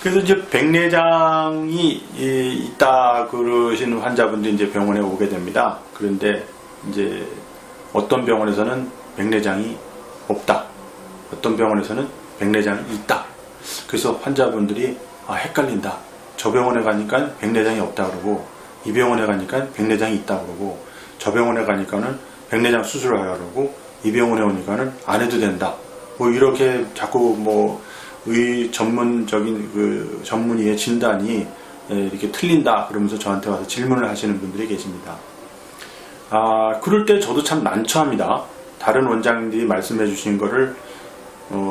그래서 이제 백내장이 있다 그러시는 환자분들이 이제 병원에 오게 됩니다. 그런데 이제 어떤 병원에서는 백내장이 없다, 어떤 병원에서는 백내장이 있다. 그래서 환자분들이 헷갈린다. 저 병원에 가니까 백내장이 없다 그러고, 이 병원에 가니까 백내장이 있다 그러고, 저 병원에 가니까는 백내장 수술을 하라 그러고, 이 병원에 오니까는 안 해도 된다. 뭐 이렇게 자꾸 뭐 전문적인 그 전문의의 진단이 이렇게 틀린다 그러면서 저한테 와서 질문을 하시는 분들이 계십니다. 그럴 때 저도 참 난처합니다. 다른 원장님들이 말씀해 주신 거를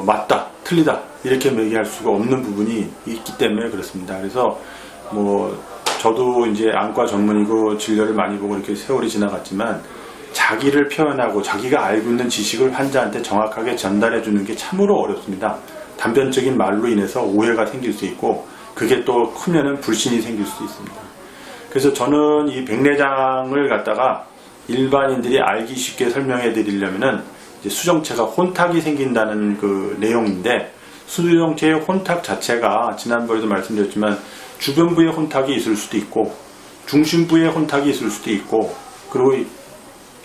맞다, 틀리다 이렇게 얘기할 수가 없는 부분이 있기 때문에 그렇습니다. 그래서 뭐 저도 이제 안과 전문이고 진료를 많이 보고 이렇게 세월이 지나갔지만, 자기를 표현하고 자기가 알고 있는 지식을 환자한테 정확하게 전달해 주는 게 참으로 어렵습니다. 단편적인 말로 인해서 오해가 생길 수 있고, 그게 또 크면은 불신이 생길 수도 있습니다. 그래서 저는 이 백내장을 갖다가 일반인들이 알기 쉽게 설명해 드리려면은 이제 수정체가 혼탁이 생긴다는 그 내용인데, 수정체의 혼탁 자체가 지난번에도 말씀드렸지만 주변부의 혼탁이 있을 수도 있고, 중심부의 혼탁이 있을 수도 있고, 그리고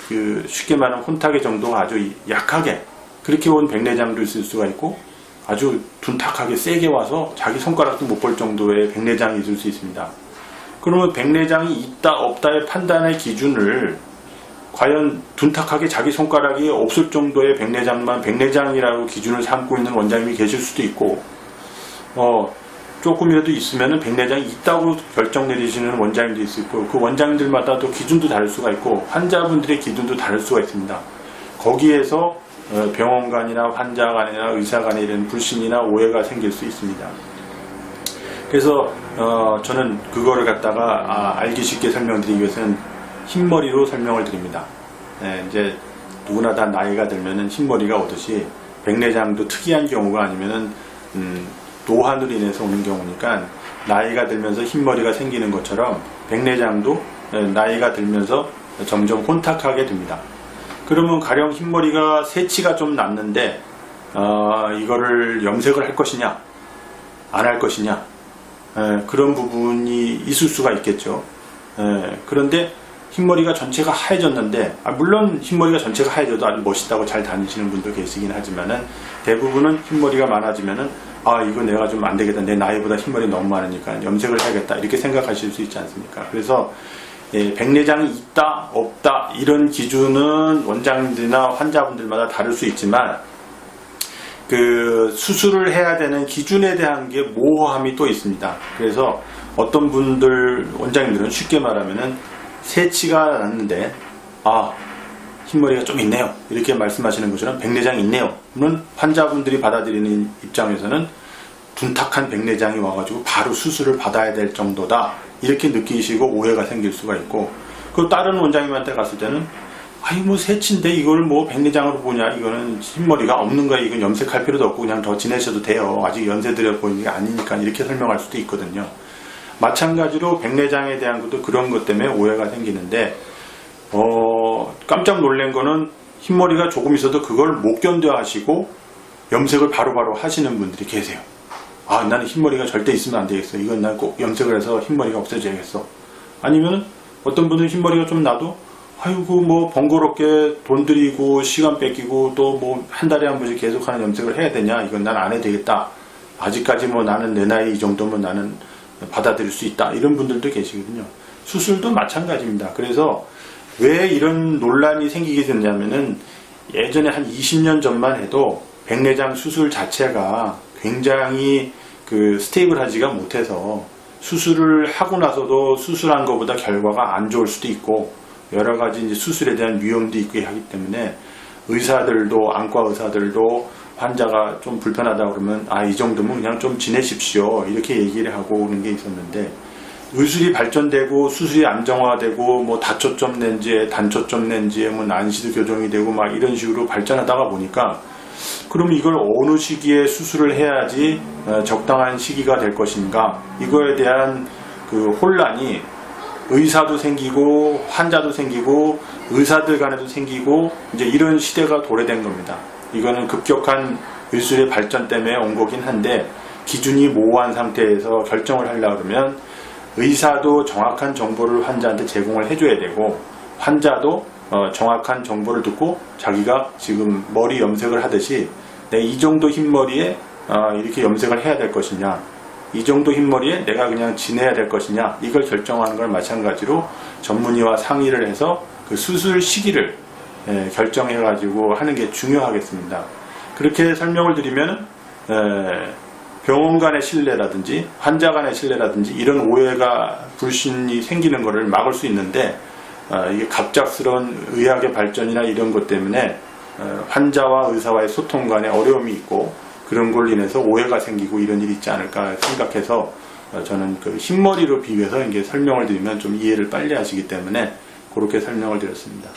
그 쉽게 말하면 혼탁의 정도가 아주 약하게 그렇게 온 백내장도 있을 수가 있고, 아주 둔탁하게 세게 와서 자기 손가락도 못 볼 정도의 백내장이 있을 수 있습니다. 그러면 백내장이 있다 없다의 판단의 기준을 과연 둔탁하게 자기 손가락이 없을 정도의 백내장만 백내장이라고 기준을 삼고 있는 원장님이 계실 수도 있고, 조금이라도 있으면 백내장이 있다고 결정 내리시는 원장님도 있을 거고, 그 원장님들마다 또 기준도 다를 수가 있고 환자분들의 기준도 다를 수가 있습니다. 거기에서 병원 간이나 환자 간이나 의사 간에 이런 불신이나 오해가 생길 수 있습니다. 그래서 저는 그거를 갖다가 알기 쉽게 설명드리기 위해서는 흰머리로 설명을 드립니다. 이제 누구나 다 나이가 들면은 흰머리가 오듯이 백내장도 특이한 경우가 아니면은 노환으로 인해서 오는 경우니까, 나이가 들면서 흰머리가 생기는 것처럼 백내장도 나이가 들면서 점점 혼탁하게 됩니다. 그러면 가령 흰머리가 새치가 좀 났는데 이거를 염색을 할 것이냐 안 할 것이냐, 그런 부분이 있을 수가 있겠죠. 그런데 흰머리가 전체가 하얘졌는데, 물론 흰머리가 전체가 하얘져도 아주 멋있다고 잘 다니시는 분도 계시긴 하지만은, 대부분은 흰머리가 많아지면은 이거 내가 좀 안 되겠다, 내 나이보다 흰머리 너무 많으니까 염색을 해야겠다 이렇게 생각하실 수 있지 않습니까? 그래서 백내장이 있다 없다 이런 기준은 원장님들이나 환자분들마다 다를 수 있지만, 그 수술을 해야 되는 기준에 대한 게 모호함이 또 있습니다. 그래서 어떤 분들 원장님들은 쉽게 말하면은 새치가 났는데 흰머리가 좀 있네요 이렇게 말씀하시는 것처럼 백내장이 있네요. 그러면 환자분들이 받아들이는 입장에서는 둔탁한 백내장이 와가지고 바로 수술을 받아야 될 정도다 이렇게 느끼시고 오해가 생길 수가 있고, 그 다른 원장님한테 갔을 때는 뭐 새치인데 이걸 뭐 백내장으로 보냐, 이거는 흰머리가 없는 거야, 이건 염색할 필요도 없고 그냥 더 지내셔도 돼요, 아직 연세들여 보이는 게 아니니까 이렇게 설명할 수도 있거든요. 마찬가지로 백내장에 대한 것도 그런 것 때문에 오해가 생기는데, 깜짝 놀란 거는 흰머리가 조금 있어도 그걸 못 견뎌 하시고 염색을 바로바로 하시는 분들이 계세요. 나는 흰머리가 절대 있으면 안 되겠어, 이건 난 꼭 염색을 해서 흰머리가 없어져야겠어. 아니면 어떤 분은 흰머리가 좀 나도 뭐 번거롭게 돈 들이고 시간 뺏기고 또 뭐 한 달에 한 번씩 계속하는 염색을 해야 되냐, 이건 난 안 해도 되겠다, 아직까지 뭐 나는 내 나이 이 정도면 나는 받아들일 수 있다, 이런 분들도 계시거든요. 수술도 마찬가지입니다. 그래서 왜 이런 논란이 생기게 됐냐면은, 예전에 한 20년 전만 해도 백내장 수술 자체가 굉장히 스테이블하지가 못해서 수술을 하고 나서도 수술한 것보다 결과가 안 좋을 수도 있고, 여러 가지 이제 수술에 대한 위험도 있고 하기 때문에 의사들도, 안과 의사들도 환자가 좀 불편하다 그러면 이 정도면 그냥 좀 지내십시오 이렇게 얘기를 하고 오는 게 있었는데, 의술이 발전되고 수술이 안정화되고 뭐 다초점 렌즈에 단초점 렌즈에 뭐 난시도 교정이 되고 막 이런 식으로 발전하다가 보니까, 그럼 이걸 어느 시기에 수술을 해야지 적당한 시기가 될 것인가, 이거에 대한 그 혼란이 의사도 생기고 환자도 생기고 의사들 간에도 생기고, 이제 이런 시대가 도래된 겁니다. 이거는 급격한 의술의 발전 때문에 온 거긴 한데, 기준이 모호한 상태에서 결정을 하려고 그러면 의사도 정확한 정보를 환자한테 제공을 해줘야 되고 환자도 정확한 정보를 듣고 자기가 지금 머리 염색을 하듯이 내 이 정도 흰머리에 이렇게 염색을 해야 될 것이냐, 이 정도 흰머리에 내가 그냥 지내야 될 것이냐, 이걸 결정하는 걸 마찬가지로 전문의와 상의를 해서 그 수술 시기를 결정해 가지고 하는 게 중요하겠습니다. 그렇게 설명을 드리면 병원 간의 신뢰라든지 환자 간의 신뢰라든지 이런 오해가 불신이 생기는 것을 막을 수 있는데 이게 갑작스러운 의학의 발전이나 이런 것 때문에 환자와 의사와의 소통 간에 어려움이 있고 그런 걸로 인해서 오해가 생기고 이런 일이 있지 않을까 생각해서 저는 그 흰머리로 비교해서 이게 설명을 드리면 좀 이해를 빨리 하시기 때문에 그렇게 설명을 드렸습니다.